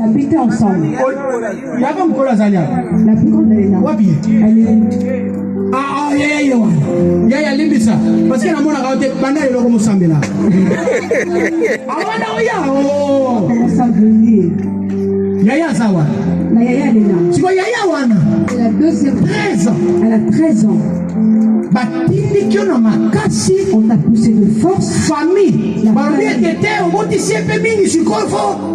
Habiter ensemble. La plus grande elle est là. Elle est Yaya limbisa parce que na mona ka te banda eloko mosambela. Awana oya oh. commence à venir. Yaya sawa. La Yaya elle est là. Siko Yaya wana. Elle a 13 ans. Elle a 13 ans. Batindi kiono makasi on t'a poussé de force. Famille.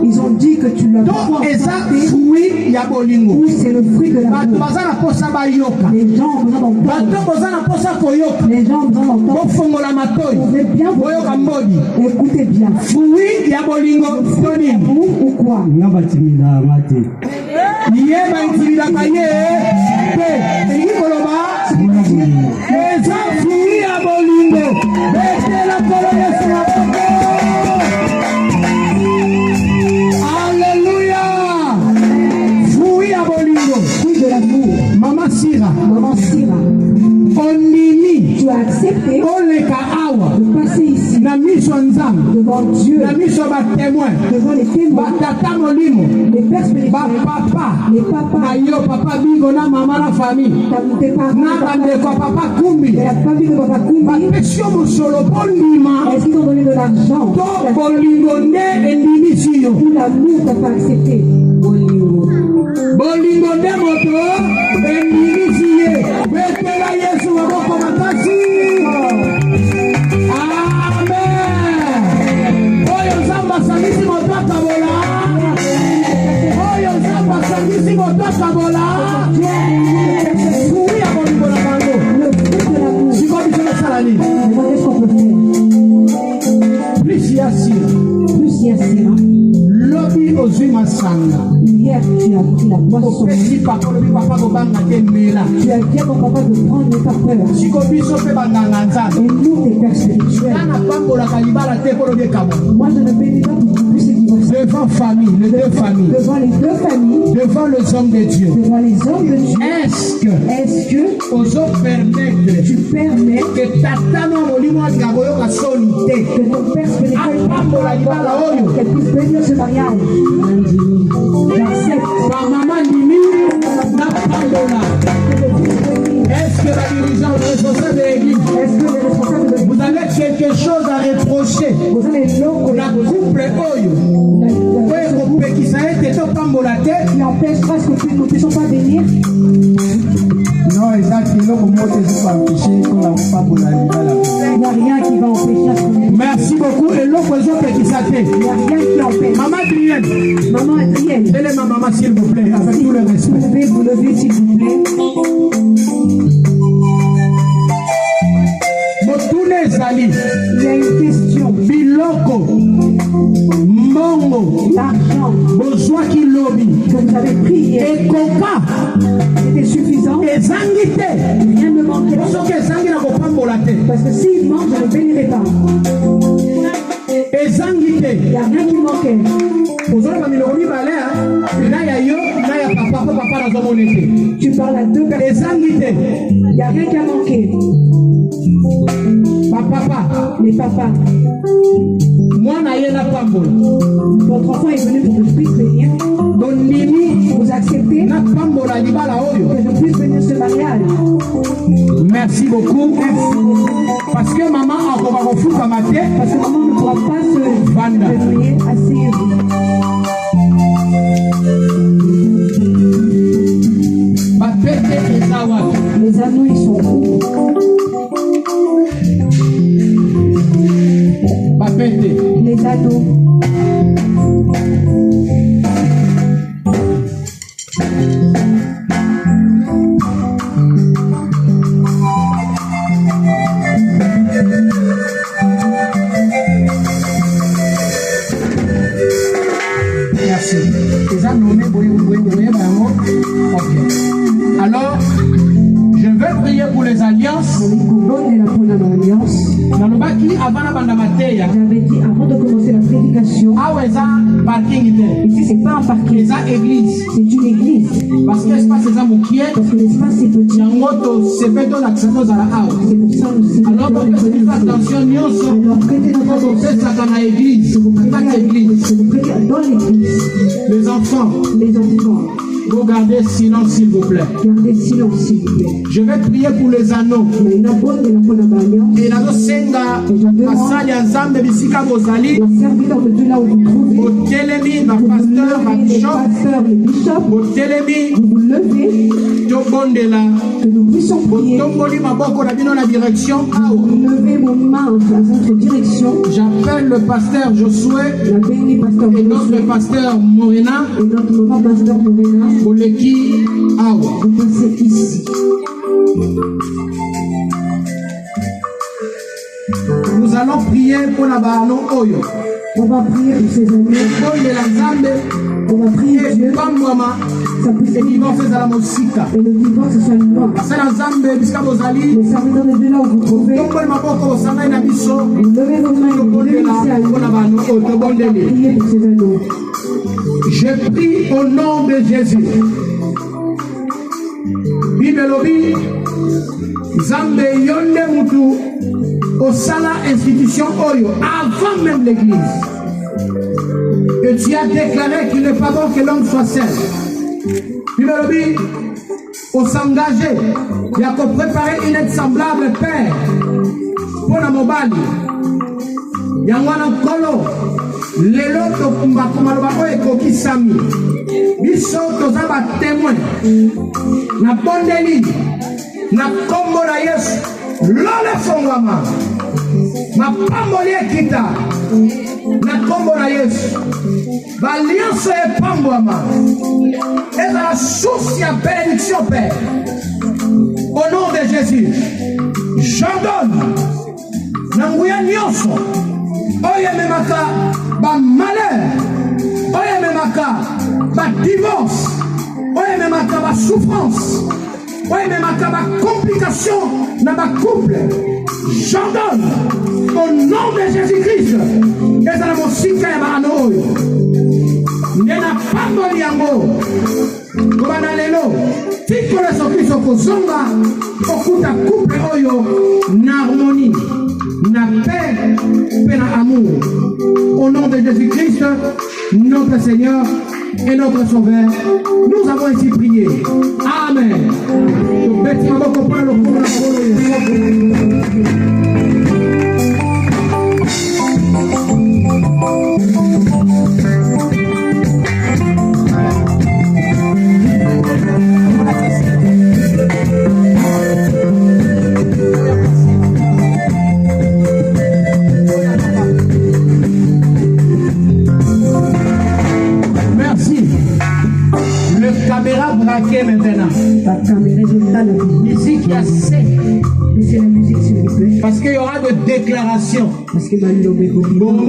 Ils ont dit que tu l'as pas. Et ça fruit ya bolingo. Oui, c'est le fruit de l'amour. Les gens ont besoin d'entendre. Les gens ont besoin d'entendre. Vous êtes bien. Écoutez bien. Fruit ya bolingo. Ou quoi? Alléluia. Fruit à bolingo. Fruit de l'amour. Maman Sira. Tu as accepté de passer ici devant Dieu, devant les témoins, les pères spirituels, les papas, papa bingo na maman la famille, tes parents, papa kumbi, la famille de papa Kumbi. Est-ce qu'ils ont donné de l'argent pour l'amour t'as pas accepté? Bolingo de moto, endinisiye, betela Yesu wako makasi. Amen. Oyo zamba sangisi moto akabola. Oyo zamba sangisi moto akabola. Fruit ya bolingo na bango. Le fruit de l'amour. Siko biso na salani. Qu'est-ce qu'on peut faire? Plus yasira. Lobi ozwi masanga. Hier, tu as pris la boisson. Tu as dit à ton papa de prendre, n'aie pas peur. Et nous, tes pères spirituels. Moi, je ne bénis pas plus ces divorces. Devant famille, les deux familles. Devant les deux familles. Devant les hommes de Dieu. Devant les hommes de Dieu. Est-ce que tu permets que tatano molimo gaboyoka solité que ton père spirituel qu'elle puisse bénir ce mariage? J'accepte. Maman Nimi n'a pas de là. Est-ce que la dirigeante responsable de l'église, vous avez quelque chose à reprocher? La couple Oyo, qui s'arrête et pas qui empêchera ce que nous ne puissions pas venir? Non, exactement. Il n'y a rien qui va empêcher à ce que nous. Merci beaucoup. Et l'autre qui s'attend. Il n'y a rien qui empêche. Maman Adrienne. Maman Adrienne. Donnez ma maman s'il vous plaît, avec tout le respect. Vous pouvez vous lever s'il vous plaît. Il y a une question. Biloko. Mongo. L'argent. Besoin qui lobby. Que vous avez pris hier. Et coca. C'était suffisant. Et zangité. Rien ne manquait. Parce que s'il manque, je ne bénirai pas. Et zangité. Il n'y a rien qui manquait. Tu parles à deux personnes. Il n'y a rien qui a manqué. Papa. Les papas. Votre enfant est venu pour que je puisse venir. Vous acceptez que je puisse venir ce mariage. Merci beaucoup. Merci. Parce que maman ne pourra pas se réveiller. Asseyez-vous. Les anneaux, ils sont où? Les anneaux. Merci. Alors, je vais prier pour les alliances. J'avais dit avant de commencer la prédication, ici c'est pas un parking, c'est une église. Parce que l'espace est moqué. Parce que l'espace est petit. C'est pour ça que aussi. alors que faites attention, Alors prêtez notre attention. c'est ça dans l'église. Vous prêtez dans l'église. Les enfants, vous gardez silence s'il vous plaît. Gardez silence s'il vous plaît. Je vais prier pour les anneaux. Et la senga basali ya nzambe bisika bozali. Les serviteurs de Dieu là où vous trouvez. Botelemi ba pasteur ba bishop. Les bishops. Botelemi Vous vous levez. tobondela. Que nous puissions prier. Tomboli maboko na bino na direction awa. Levez vos mains dans votre direction. J'appelle le pasteur Josué La béni pasteur et notre pasteur Morena. et notre maman pasteur Morena. Boleki awa. Vous passez ici. Nous allons prier pour la bano oyo. On va prier pour ces amis. Bondela nzambe On va prier Dieu. pambwama Ça puisse et être divorce ezala mosika. et le divorce soit une mort. Basala nzambe bisika bozali. Les serviteurs de Dieu là où vous trouvez. Tomboli maboko bosangai na biso. Vous levez vos mains et vous levez Tobondela ici à pour la nous. bano oyo tobondeli. Priez pour ces anneaux. Je prie au nom de Jésus. Bibelobi Zambe yonde mutu osala institution oyo avant même l'église. Que tu as déclaré qu'il n'est pas bon que l'homme soit seul. Bibelobi on s'engager. Il y a qu'à préparer une aide semblable père pour la mobali. Yangwana kolo lelo tokumba kumaloba oyo ekokisami biso toza batémoin na bondeli na kombo na Yesu lole fongwama mapamboli ekita na kombo na Yesu balianso epambwama ezala source ya bénédiction père au nom de Jésus j'ordonne na nguya nyonso oyo ememaka bamalheur oyo ememaka badivorce oyo ememaka basouffrance oyo ememaka bacomplication na bacouple j'ordonne au nom de Jésus-Christ ezala mosika ya baano oyo nde na pamboli yango kobanda lelo tikolo soki sokozonga okuta couple oyo na harmonie na paix et na amour. Au nom de Jésus-Christ, notre Seigneur et notre Sauveur, nous avons ainsi prié. Amen. Caméra braquée maintenant. La caméra est Ici qui a 7. Laissez la musique s'il vous plaît. Parce qu'il y aura de déclarations. Parce que Malilo Beko. Vous allez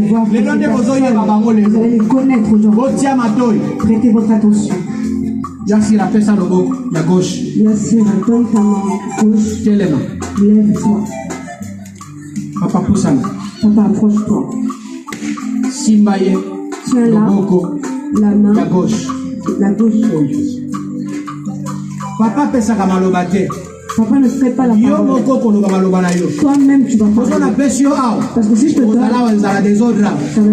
voir. Vous allez les connaître aujourd'hui. Prêtez votre attention. Yassir a fait ça le la gauche. Yassir, donne ta main gauche. Lève-toi. Papa Poussana. Papa, approche-toi. Simbaye. Tiens là, la main, la gauche. La gauche. Papa fait ça comme alobate. Papa ne fait pas la parole. Toi-même tu vas parler. Parce que si je te donne, ça va être un désordre. Et puis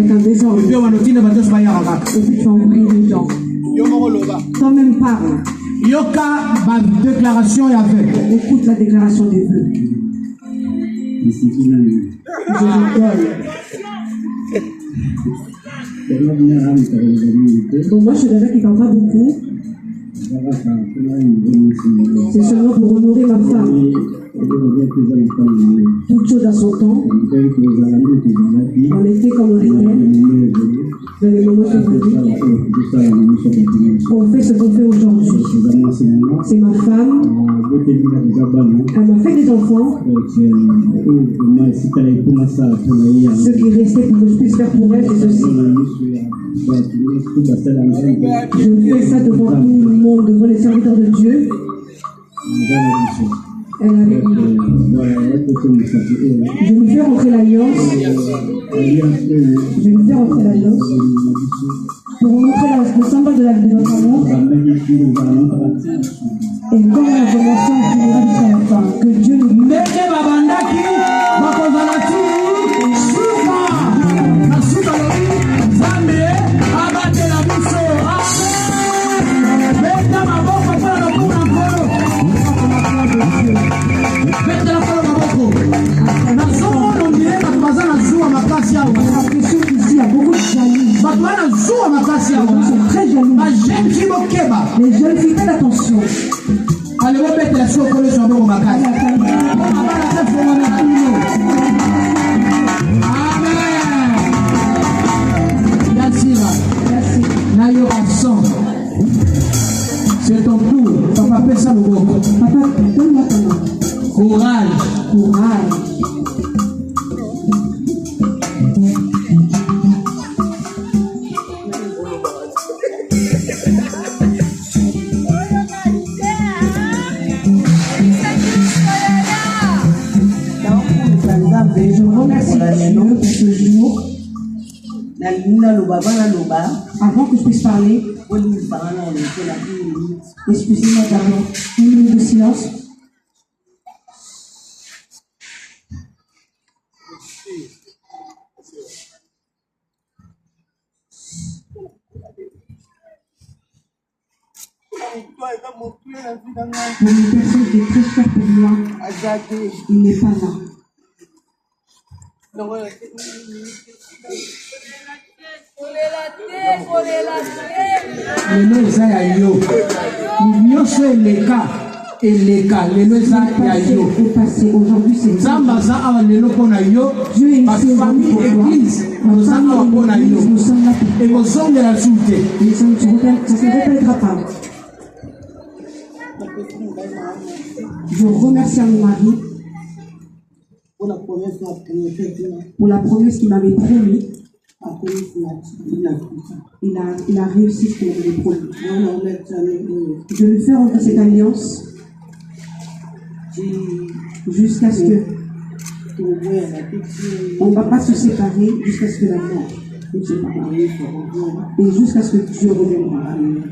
tu vas ouvrir les gens. Toi-même parle. Yoka, ma déclaration est faite. Écoute la déclaration des vœux. Je rigole. Bon, moi je suis quelqu'un qui ne parle pas beaucoup. C'est seulement pour honorer ma femme. Toute chose à son temps. On était comme on était. Dans les moments que vous dites. On fait ce qu'on fait aujourd'hui. C'est ma femme. Elle m'a fait des enfants. Ce qui restait pour que je puisse faire pour elle, c'est ceci. Je fais ça devant tout le monde, devant les serviteurs de Dieu. Elle a avec nous. Je lui fais rentrer l'alliance. Je lui fais rentrer l'alliance. Pour vous montrer le symbole de notre amour. Et comme on a commencé, on finira jusqu'à la fin. Que Dieu nous mette. Les jeunes filles, faites attention. Allez, on met la soupe pour les gens au magasin. Amen. Merci. Là, il y aura 100. C'est ton tour. Papa, fais ça le beau. Papa, donne-moi ta main. Courage. Je remercie Dieu pour ce jour. Avant que je puisse parler, excusez-moi d'abord, une minute de silence. Pour une personne qui est très chère pour moi, il n'est pas là. Lelo eza ya yo nyonso eleka lelo eza ya yo nzambe aza awa lelo mpo na yo bafamille église oza awa mpo na yo ekozongela su te. Je remercie mon mari pour la promesse qu'il m'avait promis. Il a réussi ce qu'il avait promis. Je lui fais rentrer cette alliance jusqu'à ce que on ne va pas se séparer jusqu'à ce que la mort et jusqu'à ce que Dieu reviendra. Amen.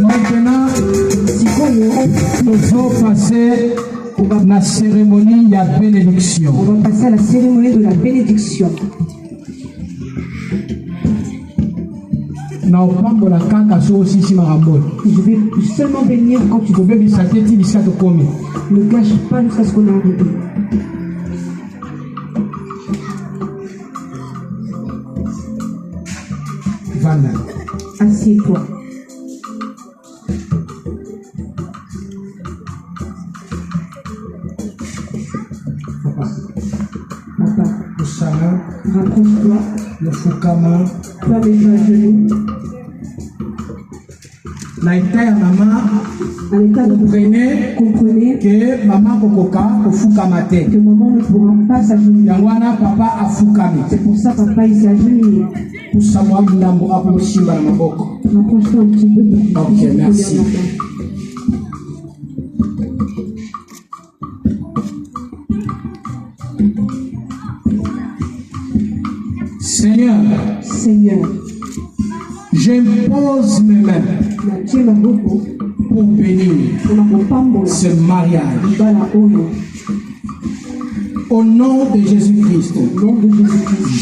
Maintenant, nous allons passer à la cérémonie de la bénédiction. On va passer à la cérémonie de la bénédiction. Je vais seulement bénir quand tu veux. Ne gâche pas jusqu'à ce qu'on arrive. Assieds-toi. Papa, rapproche-toi. Toi, mets-toi à genoux. À l'état de comprenez que maman ne pourra pas s'agenouiller. C'est pour ça papa il s'est agenouillé. Rapproche-toi un petit peu. Ok, merci. Seigneur, j'impose mes mains pour bénir ce mariage. Au nom de Jésus-Christ,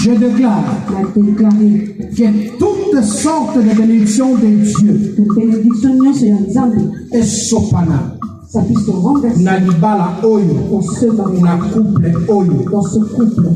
je déclare que toutes sortes de bénédictions de Dieu et sopana ça puisse se renverser na libala oyo dans ce mariage, na couple oyo dans ce couple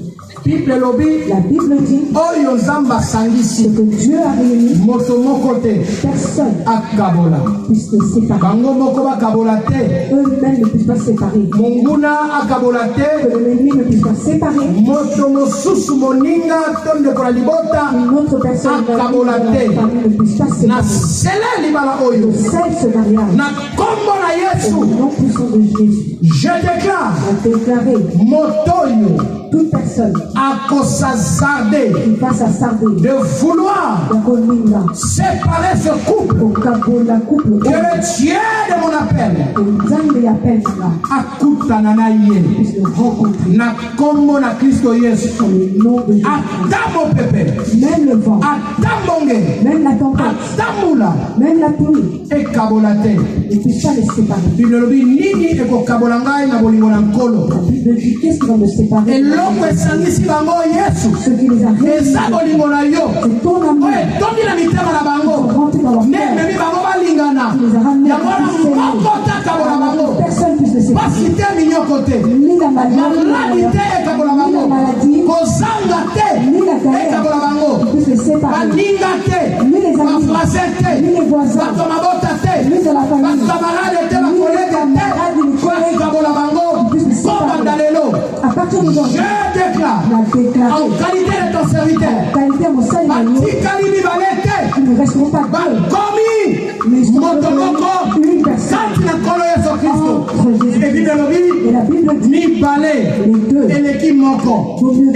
Bible lobby. La Bible dit Oyo Zamba Sangisi. que Dieu a réuni Motomo côté. personne Akabola. puisse le séparer. Bango moko bakabola te. Eux-mêmes ne puissent pas se séparer. Munguna akabola te. Que l'ennemi ne puisse pas séparer. Moto mosusu moninga tonde kola libota. Une autre personne Akabola te. ne puisse pas se Na séparer. sele libala oyo. Celle ce mariage. Na kombo na Yesu. Au nom puissant de Jésus. Je déclare. A déclaré Motoyo. toute personne Akosazarde. qui passe à sarder De vouloir la commune séparer ce couple. au capot la couple Que le Dieu de mon appel. Nzambe appelle là Akutana na ye. puisse le rencontrer Na kombo na Kristo Yesu. dans le nom de Jésus. Atamo pepe. Même le vent, Atabonge. même la tempête, Atamula. même la pluie Ekabolate. ne puisse pas les séparer. Bible lobi nini ekokabola ngai na bolingo na nkolo. La Bible dit qu'est-ce qui va me séparer? Eloko esangisi bango Yesu. Ce qui les a réunis, Eza bolingo na yo. c'est ton amour. Oyo etondi na mitema na bango. Rentré dans leur Ne cœur. ememi bango balingana. Qui les a ramenés à Yango wana s'aimer. moko takabola bango. Personne puisse les séparer. Pasi te minyoko te. Ni la maladie, Maladi te ekabola ni la bango. maladie, Kozanga te ni la galère ekabola bango. puisse les séparer. Baninga te. Ni les amis, Bafrase te. ni les voisins, Bato mabota te. ni de la famille, Bakamarade te. ni les Bakolege camarades, ni les te. collègues. Ekabola bango. Puisse les séparer. Komba lelo. À partir d'aujourd'hui, Je déclare. on a déclaré En qualité de ton serviteur. qualité mon seul agneau, Batikali mibale te. ils ne resteront pas deux, Bakomi. mais ils seront Motomoko. devenus une personne. Kati na nkolo Yesu Kristo. Entre Jésus Ebible et lobi. la Bible dit Mibale. les deux Eleki moko.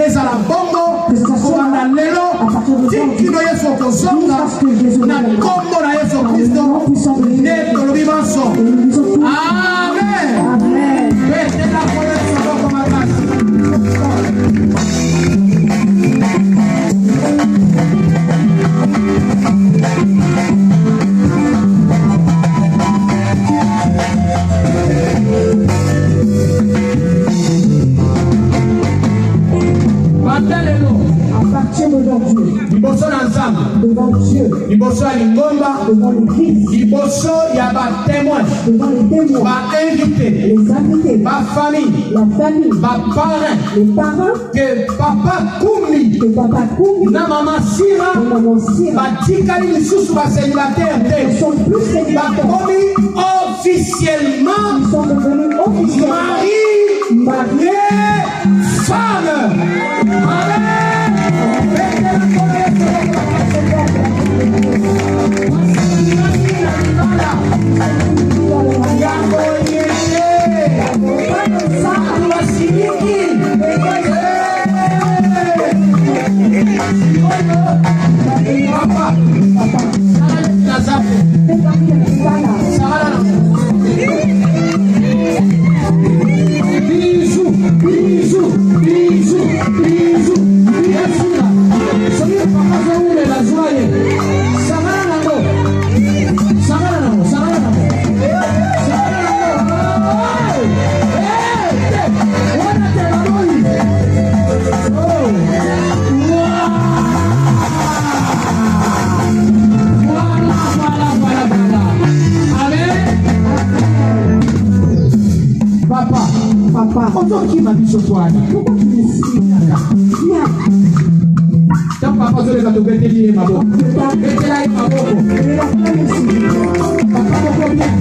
Ezala bongo. Kobanda lelo. Tikino Yesu kozonga. Na kombo na Yesu Kristo. Ne tolobi manso. et nous disons tous Amen. Amen. Bete na kolo Yesu moko makasi. À partir d'aujourd'hui, Liboso na Nzambe. devant Dieu, Liboso ya Lingomba. devant l'Église, Liboso ya batémoin. devant les témoins, Bainvité. les invités, Bafamille. la famille, Baparrain. les parents, Que papa Kumi. le papa Koumi, Na mama Sira. le maman Sira, Batikali lisusu basélibataire ne te. sont plus célibataires. Bakomi officiellement Ils sont devenus officiellement mari, marié, femme. Amen. Papa, ozokima biso twani. Pourquoi tu me suis? Viens. Tant papa zoleka tobeteli ye maboko. Betela ye maboko. Papa moko bien.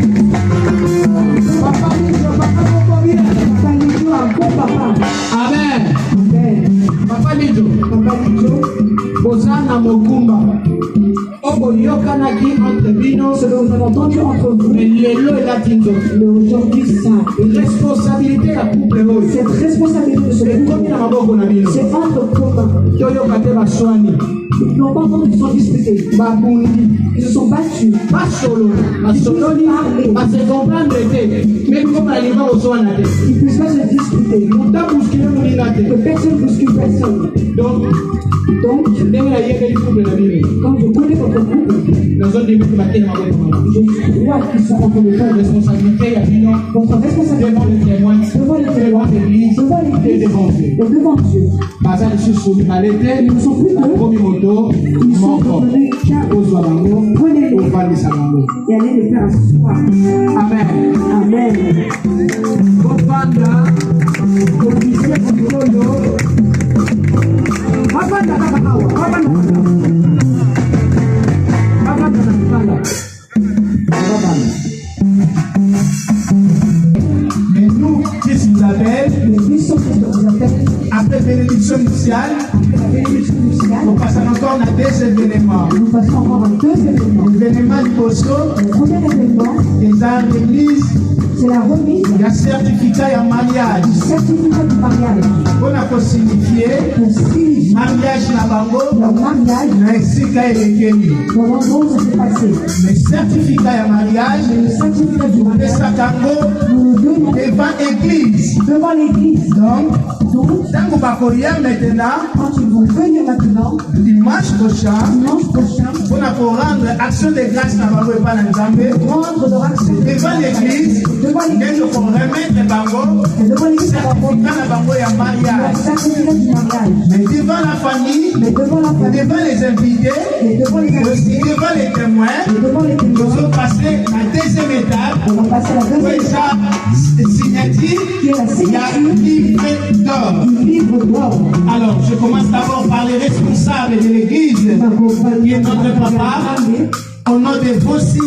Papa moko bien. Papa Lidio, un bon papa. Amen. Amen. Papa Lidio. Papa Lidio, Bozana mokumba. Oboyokanaki entre bino. ce que vous avez entendu entre vous, Mais lelo elatinzo. mais aujourd'hui, ça, Responsabilité ya couple oyo. cette responsabilité de ce Ekomi couple, na maboko na bino. c'est entre communs. Toyoka te baswani. Ils n'ont pas entendu qu'ils sont disputés. Babundi. Ils se sont battus. Basolo. Basololi. Base comprendre te. Mais comme la lima oswana te. Ils ne puissent pas se disputer. Muta bousculer moninga Que te. personne ne bouscule personne. Donc, ndenge nayebeli couple na bino. quand je connais votre couple, nazondimiki bakene maboko na bango. je vois qu'ils sont entre les mains. Responsabilité ya bino Votre responsabilité devant les témoins, devant les devant témoins, l'église devant et l'Église devant Dieu. et devant Dieu. baza lisusu mibale te Ils ne sont plus deux. bakomi moto Ils sont moko devenus qu'un. kozwa bango Prenez-les kovandisa bango. et allez les faire asseoir. Amen. Amen. Bofanda, komisie mokolo bénédiction nuptiale. On passe encore à deux événements. Nous passons encore à deux événements. L'événement du Bosco, Le premier événement, les arts d'église, c'est la remise il y a certificat et un mariage. du certificat du mariage. On a pour signifier Pour signifier mariage na bango, leur mariage. na esika elekeli. Dans l'endroit où ça s'est passé. Le certificat et mariage, Le certificat du et mariage, ça tango nous le donnons devant l'église. devant l'église. Donc, Donc, tant qu'on va courir maintenant, quand ils vont venir maintenant, dimanche prochain, dimanche prochain, on a pour rendre action de grâce na bango et pas na Nzambe. rendre leur action Devant l'église, devant il l'église, faut remettre bango, et devant l'église, certificat na bango et un le mariage. certificat du mariage. Mais devant la famille, Mais devant la famille, devant les invités, et devant les aussi invités, devant les témoins, et devant les nous témoins, allons passer à la deuxième étape. on va passer à la Où deuxième est étape sa signature? qui est la Il y a signature un livre d'or. du livre d'or. Alors, je commence d'abord par les responsables de l'église, qui est notre papa, au nom de Vossi,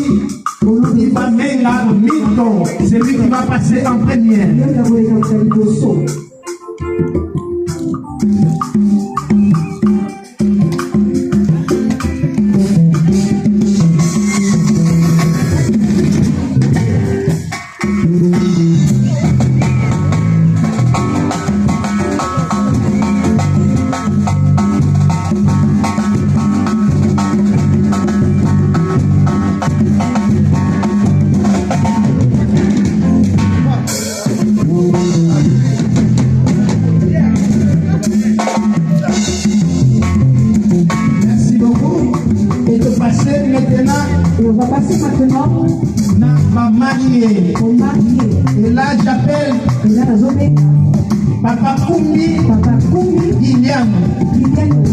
il va mettre Milton, c'est lui qui va passer en première. Merci beaucoup. Et de passer maintenant Et on va passer maintenant à ma mariée. au marié. Et là, j'appelle Et là, la zone, Papa Koumi Papa Koumi, Gillian. Liliane.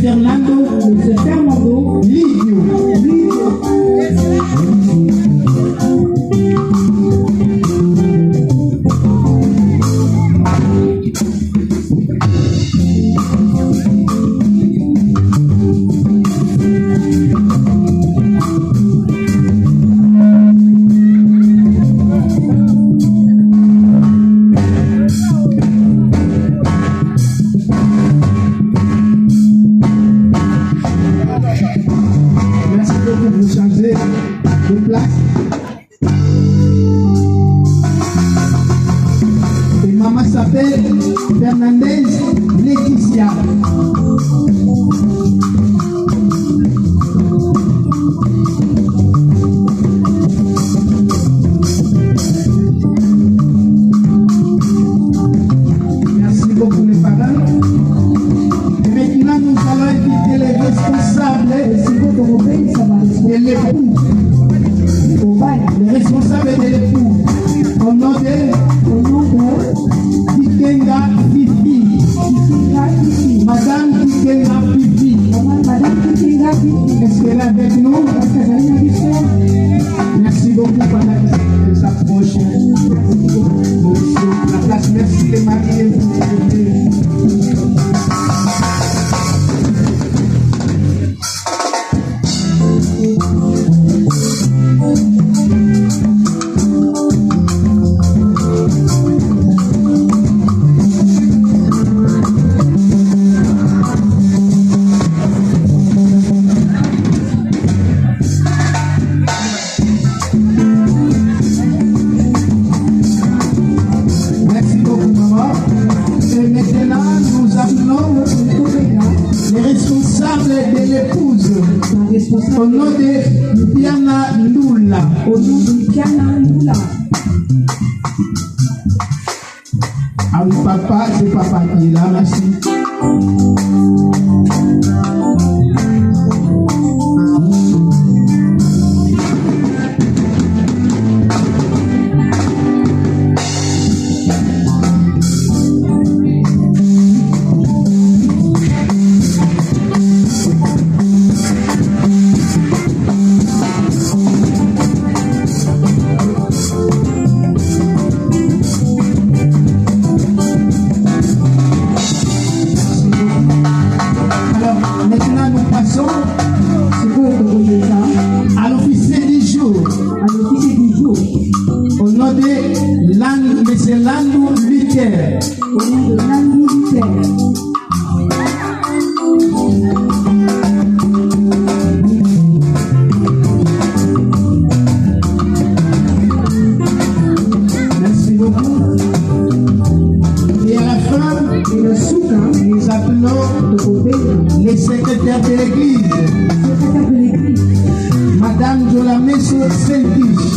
Monsieur Fernando Livio. Fernandez Laetitia. Merci beaucoup les parents. Et maintenant nous allons inviter les responsables de l'époux. Les responsables de l'époux. Au nom de Kikenga Fifi. Madame Kikenga Fifi. Est-ce qu'elle est avec nous? Merci beaucoup pendant qu'elle s'approche. La place, merci les mariés. Au nom de Diana Lula. Ah oui, papa, c'est papa qui est là, merci. À l'officier du jour. Au nom de M. Landou Luther. Merci beaucoup. Et à la fin, nous appelons les secrétaires de l'église. Madame Jolameso Saint-Fiche.